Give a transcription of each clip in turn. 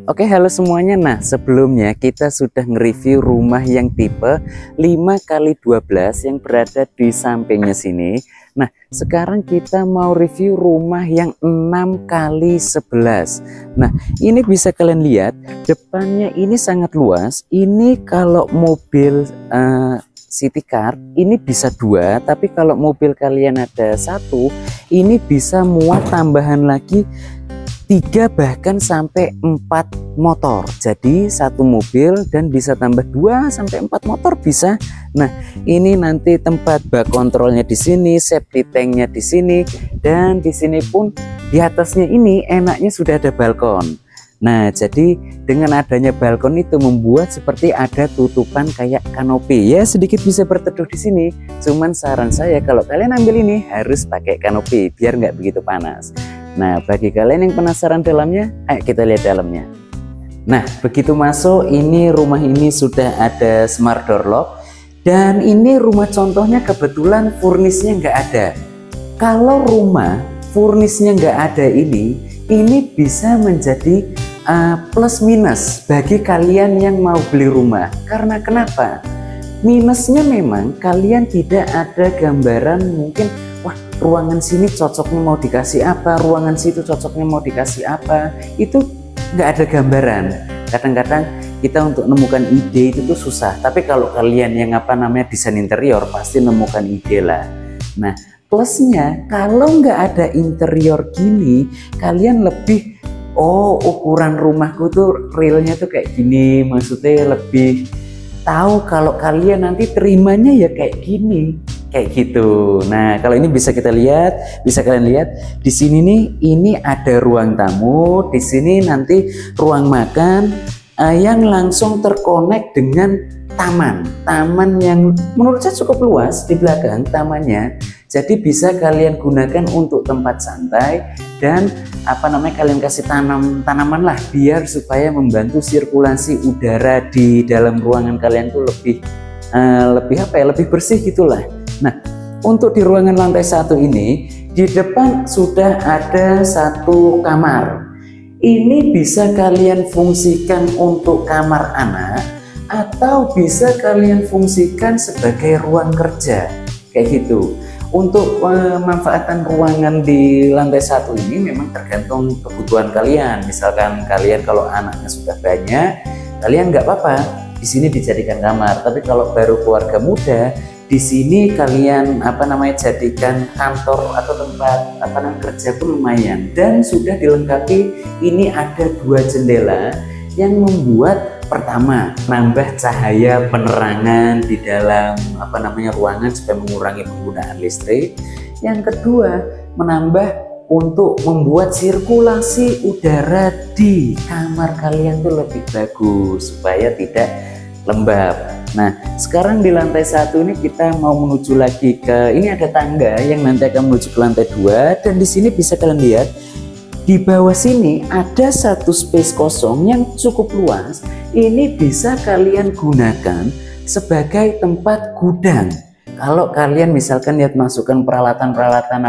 Oke, halo semuanya. Nah, sebelumnya kita sudah nge-review rumah yang tipe 5x12 yang berada di sampingnya sini. Nah, sekarang kita mau review rumah yang 6x11. Nah, ini bisa kalian lihat, depannya ini sangat luas. Ini kalau mobil city car ini bisa 2, tapi kalau mobil kalian ada 1, ini bisa muat tambahan lagi 3 bahkan sampai 4 motor. Jadi satu mobil dan bisa tambah 2 sampai 4 motor bisa. Nah, ini nanti tempat bak kontrolnya di sini, safety tanknya di sini, dan di sini pun di atasnya ini enaknya sudah ada balkon. Nah, jadi dengan adanya balkon itu membuat seperti ada tutupan kayak kanopi. Ya, sedikit bisa berteduh di sini. Cuman saran saya kalau kalian ambil ini harus pakai kanopi biar nggak begitu panas. Nah, bagi kalian yang penasaran dalamnya, ayo kita lihat dalamnya. Nah, begitu masuk, ini rumah ini sudah ada smart door lock. Dan ini rumah contohnya kebetulan furnisnya nggak ada. Kalau rumah furnisnya nggak ada ini bisa menjadi plus minus bagi kalian yang mau beli rumah. Karena kenapa? Minusnya memang kalian tidak ada gambaran mungkin, wah ruangan sini cocoknya mau dikasih apa, ruangan situ cocoknya mau dikasih apa, itu nggak ada gambaran. Kadang-kadang kita untuk menemukan ide itu tuh susah, tapi kalau kalian yang desain interior pasti nemukan ide lah. Nah, plusnya kalau nggak ada interior gini, kalian lebih, oh ukuran rumahku tuh realnya tuh kayak gini, maksudnya lebih tahu kalau kalian nanti terimanya ya kayak gini, kayak gitu. Nah, kalau ini bisa kita lihat, bisa kalian lihat di sini nih, ini ada ruang tamu, di sini nanti ruang makan yang langsung terkonek dengan taman yang menurut saya cukup luas di belakang tamannya. Jadi bisa kalian gunakan untuk tempat santai dan kalian kasih tanaman lah biar supaya membantu sirkulasi udara di dalam ruangan kalian tuh lebih lebih bersih gitulah. Nah, untuk di ruangan lantai 1 ini di depan sudah ada 1 kamar. Ini bisa kalian fungsikan untuk kamar anak atau bisa kalian fungsikan sebagai ruang kerja kayak gitu. Untuk pemanfaatan ruangan di lantai 1 ini memang tergantung kebutuhan kalian. Misalkan kalian kalau anaknya sudah banyak, kalian nggak apa-apa di sini dijadikan kamar. Tapi kalau baru keluarga muda, di sini kalian jadikan kantor atau tempat kerja pun lumayan. Dan sudah dilengkapi, ini ada 2 jendela yang membuat pertama nambah cahaya penerangan di dalam ruangan supaya mengurangi penggunaan listrik. Yang kedua, menambah untuk membuat sirkulasi udara di kamar kalian tuh lebih bagus supaya tidak lembab. Nah, sekarang di lantai 1 ini kita mau menuju lagi ke, ini ada tangga yang nanti akan menuju ke lantai 2, dan di sini bisa kalian lihat di bawah sini ada 1 space kosong yang cukup luas. Ini bisa kalian gunakan sebagai tempat gudang. Kalau kalian misalkan lihat masukkan peralatan-peralatan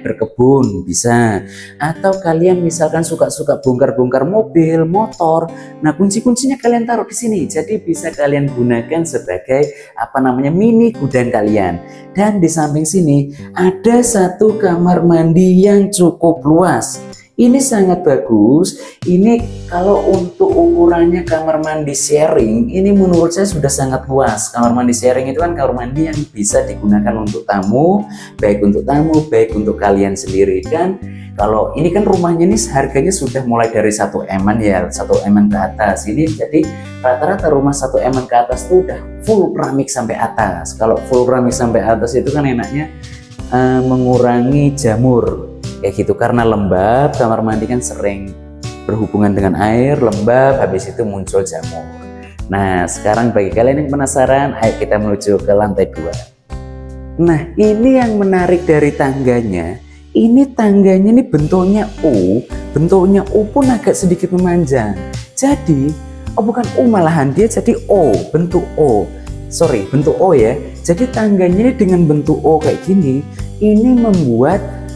berkebun bisa, atau kalian misalkan suka-suka bongkar-bongkar mobil, motor. Nah, kunci-kuncinya kalian taruh di sini. Jadi bisa kalian gunakan sebagai mini gudang kalian. Dan di samping sini ada 1 kamar mandi yang cukup luas. Ini sangat bagus. Ini kalau untuk ukurannya kamar mandi sharing, ini menurut saya sudah sangat luas. Kamar mandi sharing itu kan kamar mandi yang bisa digunakan untuk tamu, baik untuk kalian sendiri. Dan kalau ini kan rumahnya ini harganya sudah mulai dari 1 M-an ya, 1 M-an ke atas. Ini jadi rata-rata rumah 1 M-an ke atas tuh udah full keramik sampai atas. Kalau full keramik sampai atas itu kan enaknya mengurangi jamur kayak gitu, karena lembab, kamar mandi kan sering berhubungan dengan air, lembab, habis itu muncul jamur. Nah, sekarang bagi kalian yang penasaran, ayo kita menuju ke lantai 2. Nah, ini yang menarik dari tangganya. Ini tangganya ini bentuknya U pun agak sedikit memanjang. Jadi, bukan U malahan, dia jadi O, bentuk O. Bentuk O ya. Jadi tangganya ini dengan bentuk O kayak gini, ini membuat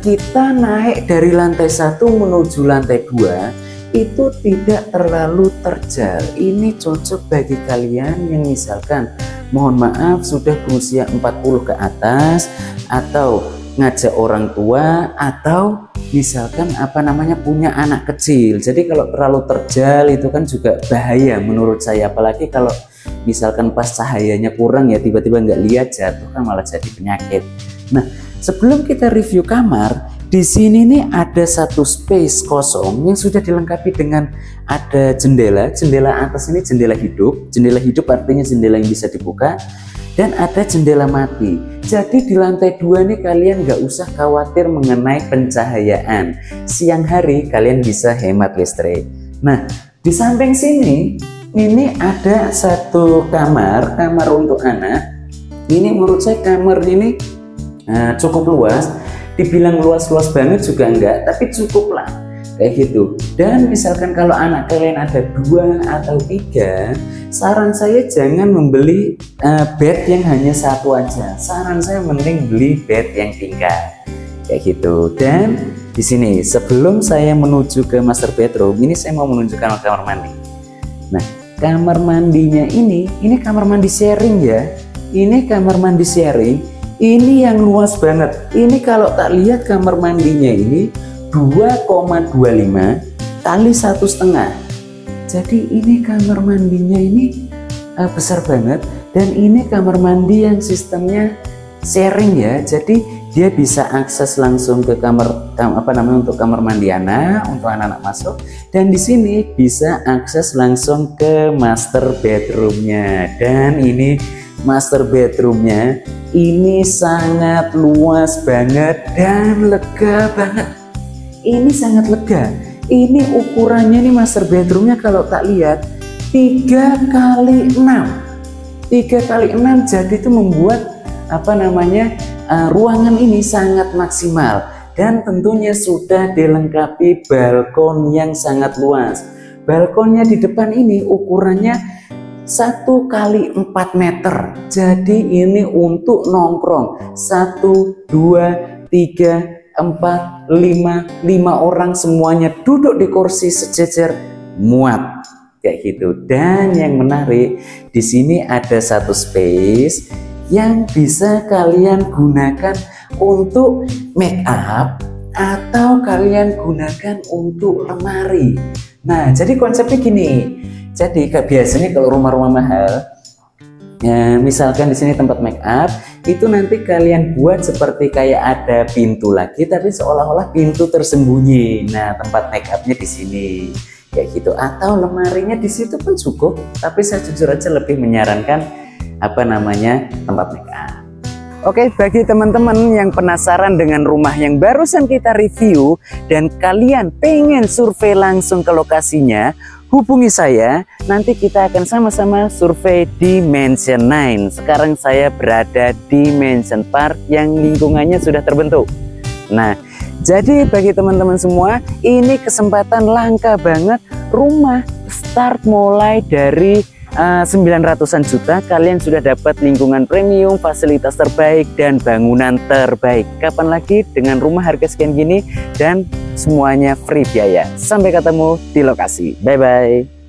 kita naik dari lantai 1 menuju lantai 2 itu tidak terlalu terjal. Ini cocok bagi kalian yang misalkan mohon maaf sudah berusia 40 ke atas, atau ngajak orang tua, atau misalkan punya anak kecil. Jadi kalau terlalu terjal itu kan juga bahaya menurut saya, apalagi kalau misalkan pas cahayanya kurang ya tiba-tiba nggak lihat jatuh kan malah jadi penyakit. Nah, sebelum kita review kamar, di sini nih ada satu space kosong yang sudah dilengkapi dengan ada jendela. Jendela atas ini jendela hidup. Jendela hidup artinya jendela yang bisa dibuka, dan ada jendela mati. Jadi di lantai 2 nih kalian nggak usah khawatir mengenai pencahayaan. Siang hari kalian bisa hemat listrik. Nah, di samping sini ini ada satu kamar untuk anak. Ini menurut saya kamar ini cukup luas. Dibilang luas-luas banget juga enggak, tapi cukup lah kayak gitu. Dan misalkan kalau anak kalian ada 2 atau 3, saran saya jangan membeli bed yang hanya satu aja. Saran saya mending beli bed yang tingkat kayak gitu. Dan di sini sebelum saya menuju ke master bedroom, ini saya mau menunjukkan kamar mandi. Nah, kamar mandinya ini kamar mandi sharing ya. Ini kamar mandi sharing. Ini yang luas banget. Ini kalau tak lihat kamar mandinya ini 2,25 kali 1,5. Jadi ini kamar mandinya ini besar banget, dan ini kamar mandi yang sistemnya sharing ya. Jadi dia bisa akses langsung ke untuk kamar mandi anak, untuk anak-anak masuk, dan di sini bisa akses langsung ke master bedroomnya. Dan ini master bedroomnya ini sangat luas banget dan lega banget. Ini sangat lega. Ini ukurannya nih master bedroomnya kalau tak lihat 3x6. 3x6, jadi itu membuat ruangan ini sangat maksimal. Dan tentunya sudah dilengkapi balkon yang sangat luas. Balkonnya di depan ini ukurannya 1x4 meter. Jadi ini untuk nongkrong 1, 2, 3, 4, 5 orang semuanya duduk di kursi sejajar muat kayak gitu. Dan yang menarik di sini ada satu space yang bisa kalian gunakan untuk make up, atau kalian gunakan untuk lemari. Nah, jadi konsepnya gini. Jadi biasanya kalau rumah-rumah mahal, ya, misalkan di sini tempat make up, itu nanti kalian buat seperti kayak ada pintu lagi, tapi seolah-olah pintu tersembunyi. Nah, tempat make upnya di sini, kayak gitu. Atau lemarinya di situ pun cukup. Tapi saya jujur aja lebih menyarankan tempat make up. Oke, bagi teman-teman yang penasaran dengan rumah yang barusan kita review dan kalian pengen survei langsung ke lokasinya, hubungi saya. Nanti kita akan sama-sama survei di Mansion 9. Sekarang saya berada di Mansion Park yang lingkungannya sudah terbentuk. Nah, jadi bagi teman-teman semua, ini kesempatan langka banget. Rumah start mulai dari 900-an juta, kalian sudah dapat lingkungan premium, fasilitas terbaik, dan bangunan terbaik. Kapan lagi dengan rumah harga sekian gini dan semuanya free biaya. Sampai ketemu di lokasi. Bye-bye.